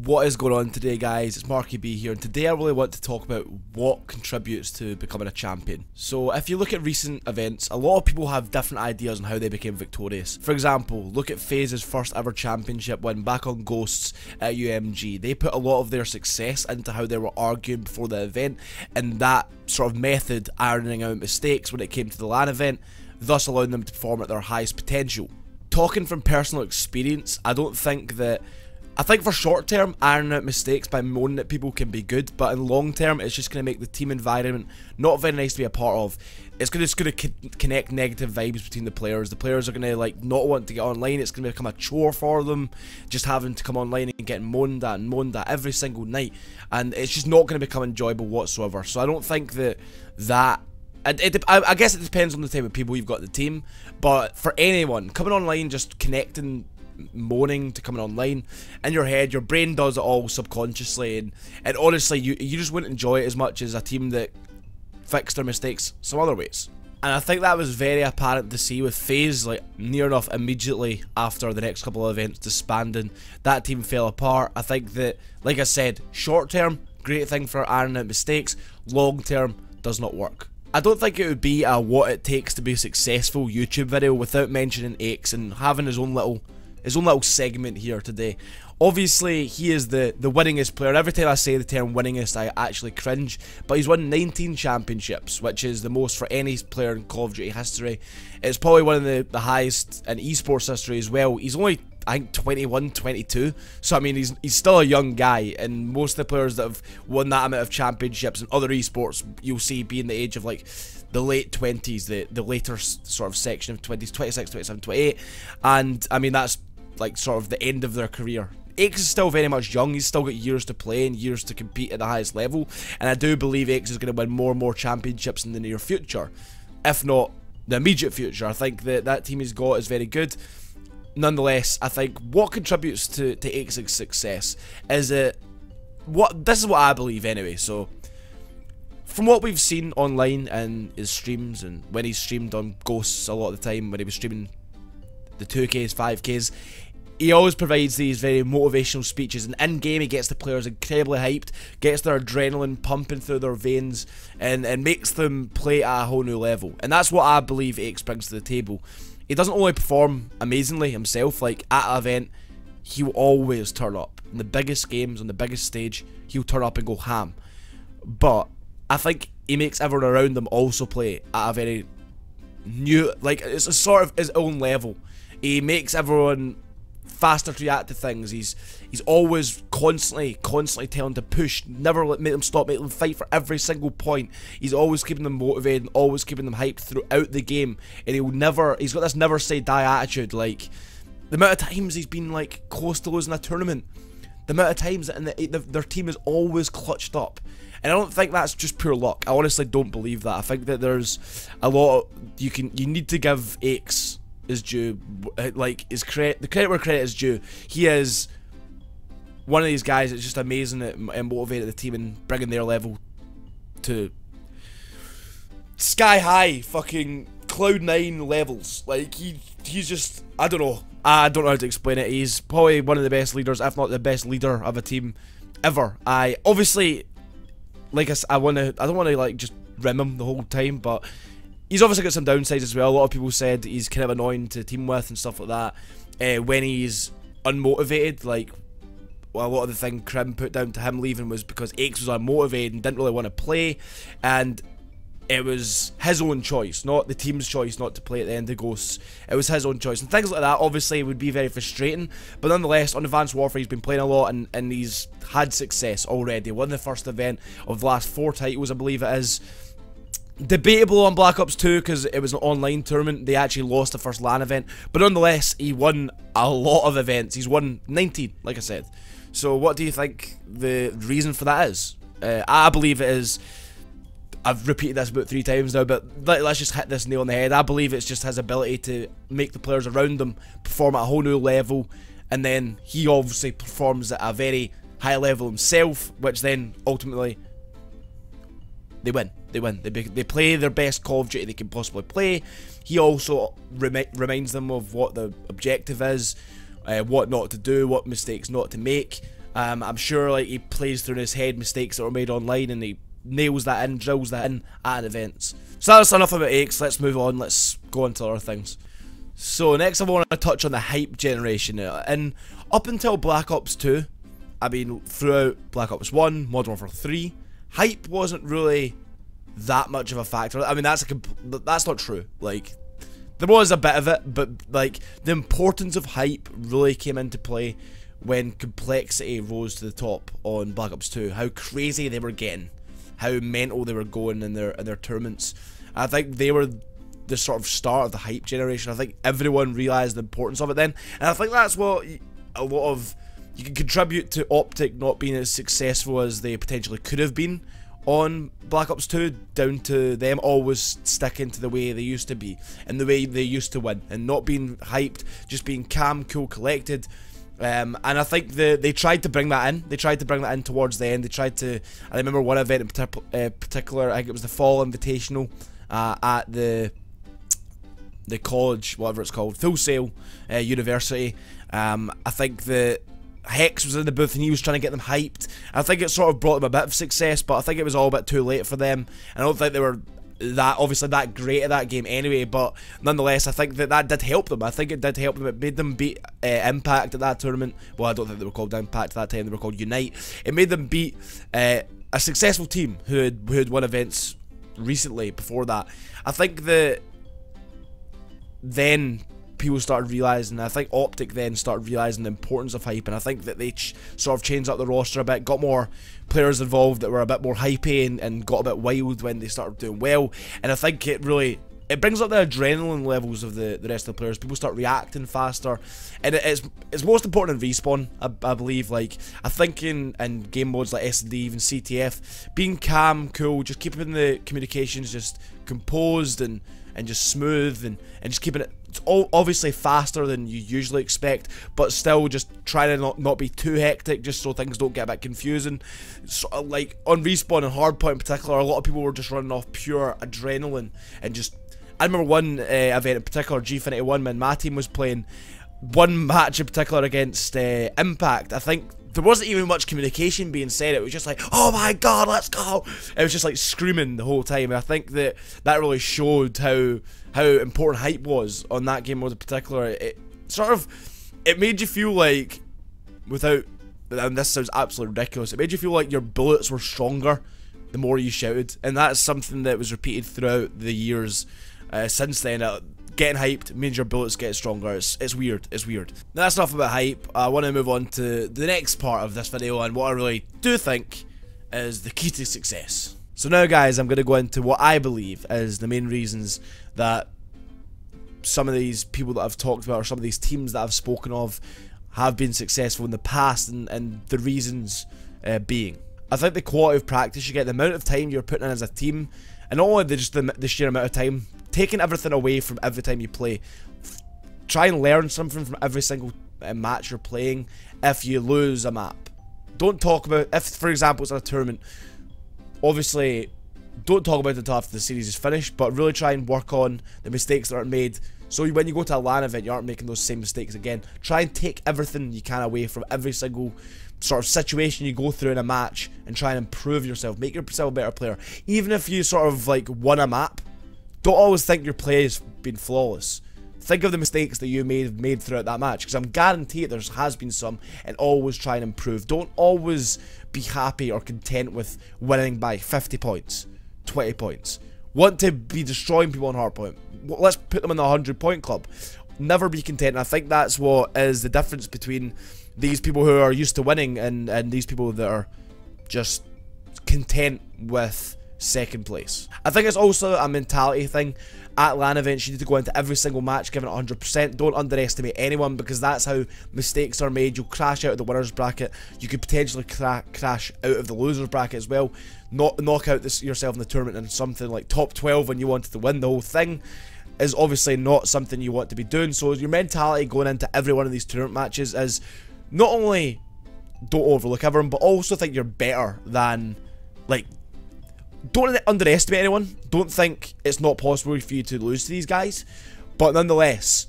What is going on today, guys? It's MarkyB here, and today I really want to talk about what contributes to becoming a champion. So if you look at recent events, a lot of people have different ideas on how they became victorious. For example, look at FaZe's first ever championship win back on Ghosts at UMG. They put a lot of their success into how they were arguing before the event, and that sort of method ironing out mistakes when it came to the LAN event, thus allowing them to perform at their highest potential. Talking from personal experience, I think for short term, ironing out mistakes by moaning at people can be good, but in long term, it's just going to make the team environment not very nice to be a part of. It's just going to connect negative vibes between the players. The players are going to not want to get online. It's going to become a chore for them, just having to come online and getting moaned at every single night, and it's just not going to become enjoyable whatsoever. So I don't think I guess it depends on the type of people you've got in the team, but for anyone coming online, just connecting moaning to coming online, in your head, your brain does it all subconsciously, and honestly, you just wouldn't enjoy it as much as a team that fixed their mistakes some other ways. And I think that was very apparent to see with FaZe, near enough immediately after the next couple of events disbanding. That team fell apart. I think that, like I said, short term, great thing for ironing out mistakes, long term, does not work. I don't think it would be a what it takes to be successful YouTube video without mentioning Aches and having his own little segment here today. Obviously, he is the winningest player. Every time I say the term winningest, I actually cringe. But he's won 19 championships, which is the most for any player in Call of Duty history. It's probably one of the highest in esports history as well. He's only, I think, 21, 22. So, I mean, he's still a young guy. And most of the players that have won that amount of championships in other esports, you'll see being the age of, the late 20s, the later sort of section of 20s, 26, 27, 28. And, I mean, that's sort of the end of their career. Aches is still very much young. He's still got years to play and years to compete at the highest level, and I do believe Aches is going to win more and more championships in the near future, if not the immediate future. I think that team he's got is very good. Nonetheless, I think what contributes to Aches' success is this is what I believe anyway. So from what we've seen online and his streams, and when he's streamed on Ghosts a lot of the time, when he was streaming the 2Ks, 5Ks, he always provides these very motivational speeches, and in game he gets the players incredibly hyped, gets their adrenaline pumping through their veins, and makes them play at a whole new level. And that's what I believe Aches brings to the table. He doesn't only perform amazingly himself, at an event, he will always turn up. In the biggest games, on the biggest stage, he'll turn up and go ham. But I think he makes everyone around them also play at a very new, it's a sort of his own level. He makes everyone faster to react to things. He's always constantly telling them to push, never make them stop, make them fight for every single point. He's always keeping them motivated and always keeping them hyped throughout the game, and he's got this never say die attitude. The amount of times he's been close to losing a tournament, the amount of times that their team is always clutched up, and I don't think that's just pure luck. I honestly don't believe that. I think that there's a lot you need to give Aches is due, the credit where credit is due. He is one of these guys that's just amazing at motivating the team and bringing their level to sky high, fucking cloud9 levels. He's just, I don't know how to explain it. He's probably one of the best leaders, if not the best leader of a team ever. I don't want to just rim him the whole time, but he's obviously got some downsides as well. A lot of people said he's kind of annoying to team with and stuff like that. When he's unmotivated, a lot of the thing Crim put down to him leaving was because Aches was unmotivated and didn't really want to play, and it was his own choice, not the team's choice not to play at the end of Ghosts. It was his own choice, and things like that obviously would be very frustrating, but nonetheless, on Advanced Warfare he's been playing a lot, and he's had success already. Won the first event of the last 4 titles, I believe it is. Debatable on Black Ops 2 because it was an online tournament. They actually lost the first LAN event, but nonetheless, he won a lot of events. He's won 19, like I said. So what do you think the reason for that is? I believe it is, I've repeated this about 3 times now, but let's just hit this nail on the head. I believe it's just his ability to make the players around him perform at a whole new level, and then he obviously performs at a very high level himself, which then ultimately they win. They play their best Call of Duty they can possibly play. He also reminds them of what the objective is, what not to do, what mistakes not to make. I'm sure like he plays through in his head mistakes that were made online, and he nails that in, drills that in at events. So that's enough about Aches. Let's move on. Let's go on to other things. So next I want to touch on the hype generation. And up until Black Ops 2, I mean throughout Black Ops 1, Modern Warfare 3, hype wasn't really that much of a factor. I mean that's not true. Like there was a bit of it, but like the importance of hype really came into play when complexity rose to the top on Black Ops 2. How crazy they were getting, how mental they were going in their tournaments. I think they were the sort of start of the hype generation. I think everyone realised the importance of it then, and I think that's what a lot of you can contribute to Optic not being as successful as they potentially could have been on Black Ops 2, down to them always sticking to the way they used to be and the way they used to win, and not being hyped, just being calm, cool, collected. And I think they tried to bring that in. They tried to bring that in towards the end. They tried to. I remember one event in particular. I think it was the Fall Invitational at the college, whatever it's called, Full Sail University. I think the Hex was in the booth and he was trying to get them hyped. I think it sort of brought them a bit of success, but I think it was all a bit too late for them. I don't think they were obviously that great at that game anyway, but nonetheless I think that did help them. I think it did help them. It made them beat Impact at that tournament. Well, I don't think they were called Impact at that time, they were called Unite. It made them beat a successful team who had won events recently before that. I think that then people started realising, I think Optic then started realising the importance of hype, and I think that they sort of changed up the roster a bit, got more players involved that were a bit more hypey and got a bit wild when they started doing well. And I think it brings up the adrenaline levels of the rest of the players. People start reacting faster, and it's most important in Respawn, I believe. Like I think in game modes like S&D, even CTF, being calm, cool, just keeping the communications just composed and just smooth, and just keeping it, it's all obviously faster than you usually expect, but still just trying to not be too hectic, just so things don't get a bit confusing. So, like on Respawn and Hardpoint in particular, a lot of people were just running off pure adrenaline, and just, I remember one event in particular, G21, when my team was playing one match in particular against Impact. I think there wasn't even much communication being said. It was just like, oh my god, let's go. It was just like screaming the whole time. And I think that really showed how important hype was on that game mode in particular. It made you feel like, and this sounds absolutely ridiculous, it made you feel like your bullets were stronger the more you shouted. And that's something that was repeated throughout the years since then. Getting hyped means your bullets get stronger. It's weird. It's weird. Now that's enough about hype. I want to move on to the next part of this video, and what I really do think is the key to success. So now guys, I'm going to go into what I believe is the main reasons that some of these people that I've talked about, or some of these teams that I've spoken of, have been successful in the past, and the reasons being, I think the quality of practice you get, the amount of time you're putting in as a team, and not only just the sheer amount of time, taking everything away from every time you play. Try and learn something from every single match you're playing. If you lose a map, don't talk about, if for example it's in a tournament, obviously don't talk about it until after the series is finished, but really try and work on the mistakes that are made, so when you go to a LAN event you aren't making those same mistakes again. Try and take everything you can away from every single sort of situation you go through in a match, and try and improve yourself, make yourself a better player. Even if you sort of like won a map, don't always think your play has been flawless. Think of the mistakes that you may have made throughout that match, because I'm guaranteed there has been some, and always try and improve. Don't always be happy or content with winning by 50 points, 20 points. Want to be destroying people on Hardpoint, let's put them in the 100-point club. Never be content, and I think that's what is the difference between these people who are used to winning and these people that are just content with second place. I think it's also a mentality thing. At LAN events you need to go into every single match giving it 100%. Don't underestimate anyone, because that's how mistakes are made. You'll crash out of the winners bracket, you could potentially crash out of the losers bracket as well. Knock out yourself in the tournament in something like top 12 when you wanted to win the whole thing is obviously not something you want to be doing. So your mentality going into every one of these tournament matches is not only don't overlook everyone, but also think you're better than, like, don't underestimate anyone. Don't think it's not possible for you to lose to these guys, but nonetheless,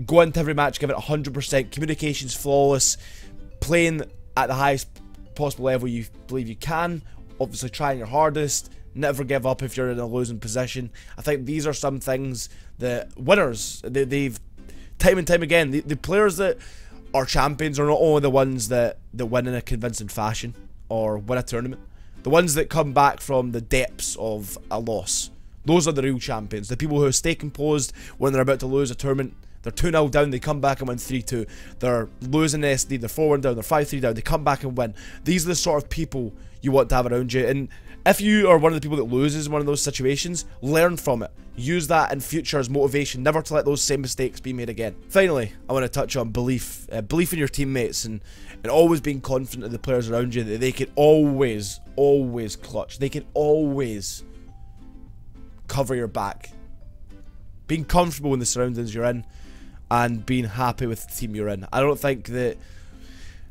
go into every match, give it 100%, communications flawless, playing at the highest possible level you believe you can. Obviously trying your hardest. Never give up if you're in a losing position. I think these are some things that winners, they've time and time again, the players that are champions are not only the ones that win in a convincing fashion or win a tournament. The ones that come back from the depths of a loss. Those are the real champions. The people who stay composed when they're about to lose a tournament. They're 2-0 down, they come back and win 3-2. They're losing SD, they're 4-1 down, they're 5-3 down, they come back and win. These are the sort of people you want to have around you. And if you are one of the people that loses in one of those situations, learn from it. Use that in future as motivation, never to let those same mistakes be made again. Finally, I want to touch on belief. Belief in your teammates and always being confident in the players around you that they can always clutch. They can always cover your back. Being comfortable in the surroundings you're in and being happy with the team you're in. I don't think that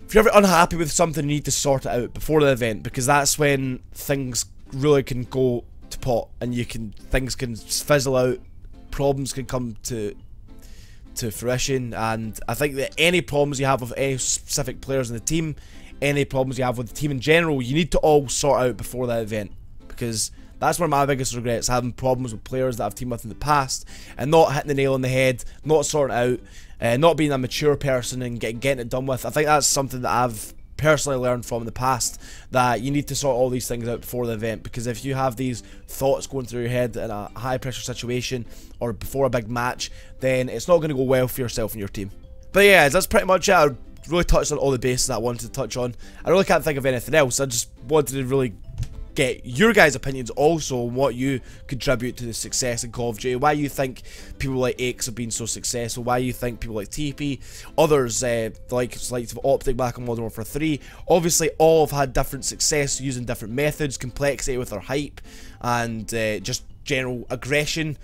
if you're ever unhappy with something, you need to sort it out before the event, because that's when things really can go to pot and things can fizzle out, problems can come to fruition. And I think that any problems you have with any specific players in the team, any problems you have with the team in general, you need to all sort out before the event, because that's one of my biggest regrets, having problems with players that I've teamed with in the past and not hitting the nail on the head, not sorting it out, not being a mature person and getting it done with. I think that's something that I've personally learned from in the past, that you need to sort all these things out before the event, because if you have these thoughts going through your head in a high pressure situation or before a big match, then it's not going to go well for yourself and your team. But yeah, that's pretty much it. I really touched on all the bases that I wanted to touch on. I really can't think of anything else. I just wanted to really get your guys' opinions also on what you contribute to the success in Call of Duty, why you think people like Aches have been so successful, why you think people like TP, others like Optic back on Modern Warfare 3, obviously all have had different success using different methods, complexity with their hype, and just general aggression.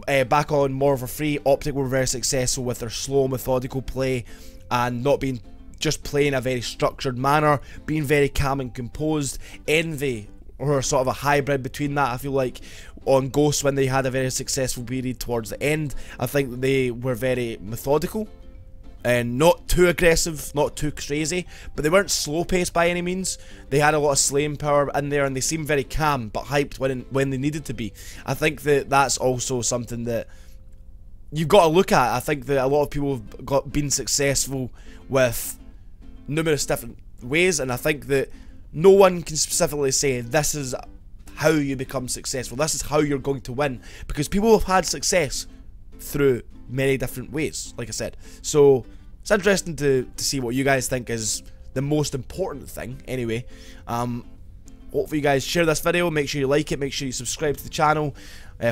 Back on Modern Warfare 3, Optic were very successful with their slow, methodical play and not being just playing a very structured manner, being very calm and composed. Envy, or sort of a hybrid between that, I feel like on Ghost, when they had a very successful period towards the end, I think they were very methodical and not too aggressive, not too crazy, but they weren't slow paced by any means. They had a lot of slaying power in there and they seemed very calm but hyped when they needed to be. I think that that's also something that you've got to look at. I think that a lot of people have been successful with numerous different ways, and I think that no one can specifically say this is how you become successful, this is how you're going to win, because people have had success through many different ways, like I said. So it's interesting to see what you guys think is the most important thing. Anyway, hopefully you guys share this video, make sure you like it, make sure you subscribe to the channel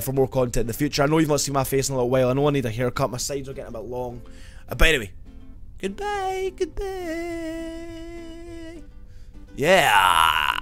for more content in the future. I know you've not seen my face in a little while, I know I need a haircut, my sides are getting a bit long, but anyway, goodbye. Yeah.